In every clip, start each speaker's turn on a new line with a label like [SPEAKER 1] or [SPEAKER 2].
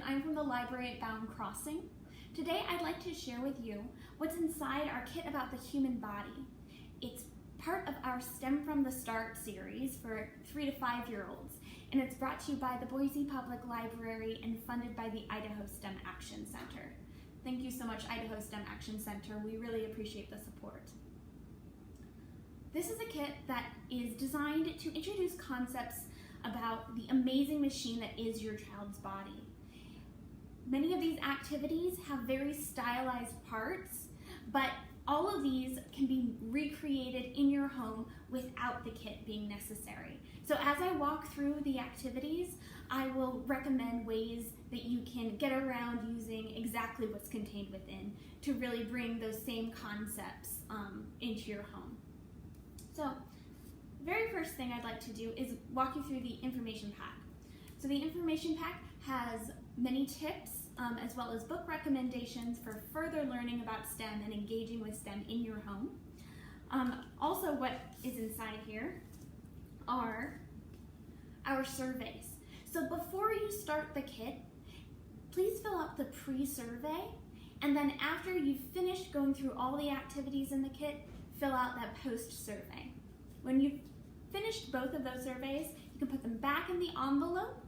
[SPEAKER 1] and I'm from the library at Bown Crossing. Today I'd like to share with you what's inside our kit about the human body. It's part of our STEM from the Start series for 3 to 5 year olds, and it's brought to you by the Boise Public Library and funded by the Idaho STEM Action Center. Thank you so much, Idaho STEM Action Center. We really appreciate the support. This is a kit that is designed to introduce concepts about the amazing machine that is your child's body. Many of these activities have very stylized parts, but all of these can be recreated in your home without the kit being necessary. So as I walk through the activities, I will recommend ways that you can get around using exactly what's contained within to really bring those same concepts into your home. So the very first thing I'd like to do is walk you through the information pack. So the information pack has many tips as well as book recommendations for further learning about STEM and engaging with STEM in your home. Also, what is inside here are our surveys. So before you start the kit, please fill out the pre-survey, and then after you've finished going through all the activities in the kit, fill out that post-survey. When you've finished both of those surveys, you can put them back in the envelope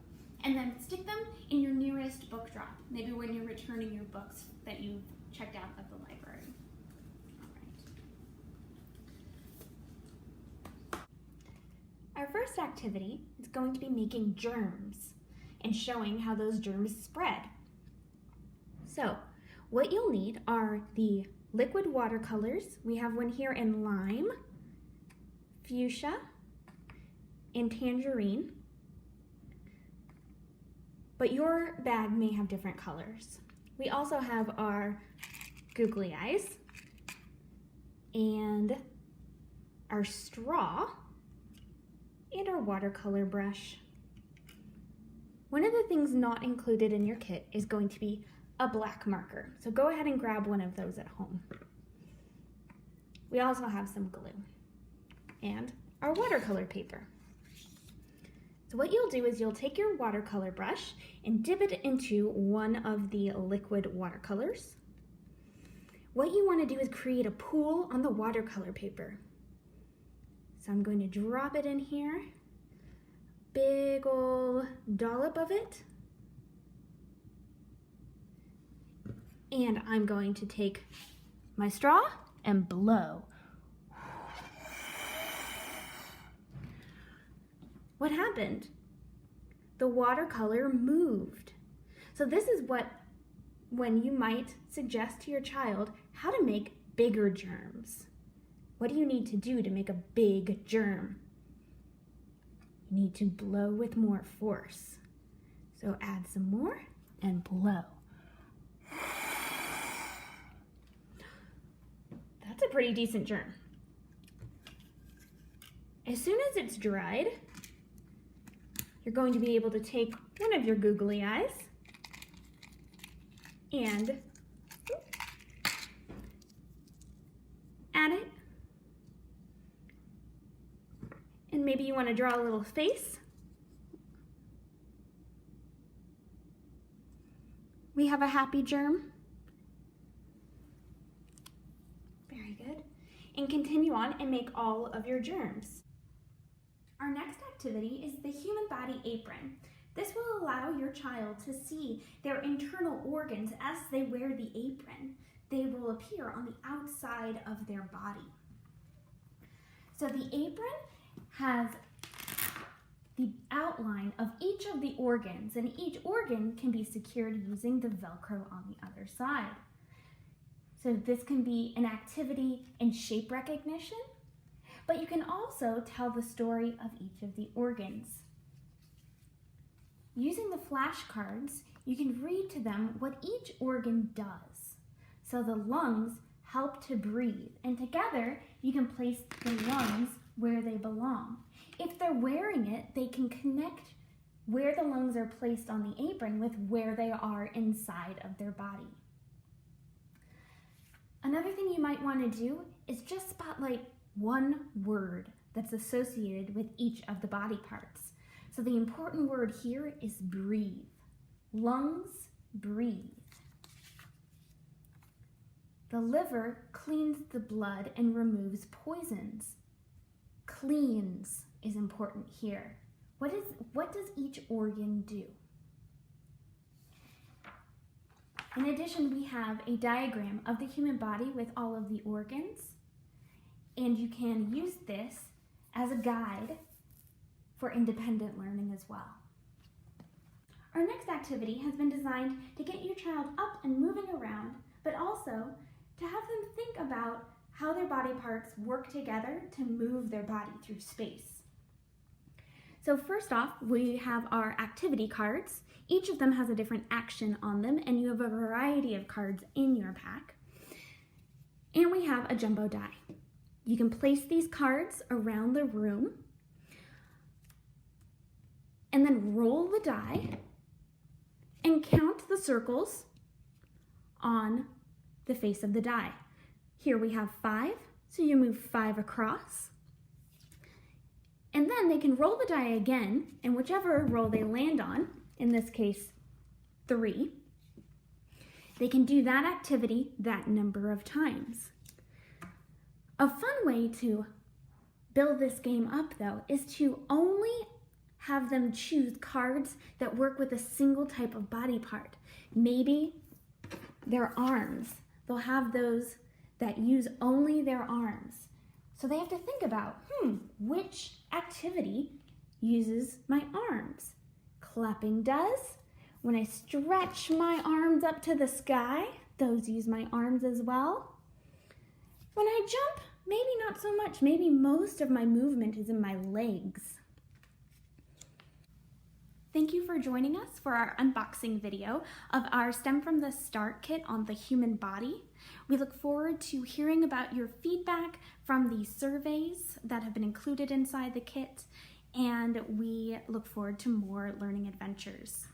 [SPEAKER 1] and then stick them in your nearest book drop, maybe when you're returning your books that you've checked out at the library. All right. Our first activity is going to be making germs and showing how those germs spread. So, what you'll need are the liquid watercolors. We have one here in lime, fuchsia, and tangerine. But your bag may have different colors. We also have our googly eyes and our straw and our watercolor brush. One of the things not included in your kit is going to be a black marker. So go ahead and grab one of those at home. We also have some glue and our watercolor paper. So what you'll do is you'll take your watercolor brush and dip it into one of the liquid watercolors. What you want to do is create a pool on the watercolor paper. So I'm going to drop it in here, big ol' dollop of it. And I'm going to take my straw and blow. What happened? The watercolor moved. So this is when you might suggest to your child how to make bigger germs. What do you need to do to make a big germ? You need to blow with more force. So add some more and blow. That's a pretty decent germ. As soon as it's dried, you're going to be able to take one of your googly eyes and add it. And maybe you want to draw a little face. We have a happy germ. Very good. And continue on and make all of your germs. Our next activity is the human body apron. This will allow your child to see their internal organs as they wear the apron. They will appear on the outside of their body. So the apron has the outline of each of the organs, and each organ can be secured using the Velcro on the other side. So this can be an activity in shape recognition, but you can also tell the story of each of the organs. Using the flashcards, you can read to them what each organ does. So the lungs help to breathe, and together you can place the lungs where they belong. If they're wearing it, they can connect where the lungs are placed on the apron with where they are inside of their body. Another thing you might want to do is just spotlight one word that's associated with each of the body parts. So the important word here is breathe. Lungs breathe. The liver cleans the blood and removes poisons. Cleans is important here. What does each organ do? In addition, we have a diagram of the human body with all of the organs, and you can use this as a guide for independent learning as well. Our next activity has been designed to get your child up and moving around, but also to have them think about how their body parts work together to move their body through space. So first off, we have our activity cards. Each of them has a different action on them, and you have a variety of cards in your pack. And we have a jumbo die. You can place these cards around the room and then roll the die and count the circles on the face of the die. Here we have 5, so you move 5 across. And then they can roll the die again, and whichever roll they land on, in this case 3, they can do that activity that number of times. A fun way to build this game up, though, is to only have them choose cards that work with a single type of body part. Maybe their arms. They'll have those that use only their arms. So they have to think about, which activity uses my arms? Clapping does. When I stretch my arms up to the sky, those use my arms as well. When I jump, maybe not so much. Maybe most of my movement is in my legs. Thank you for joining us for our unboxing video of our STEM from the Start kit on the human body. We look forward to hearing about your feedback from the surveys that have been included inside the kit, and we look forward to more learning adventures.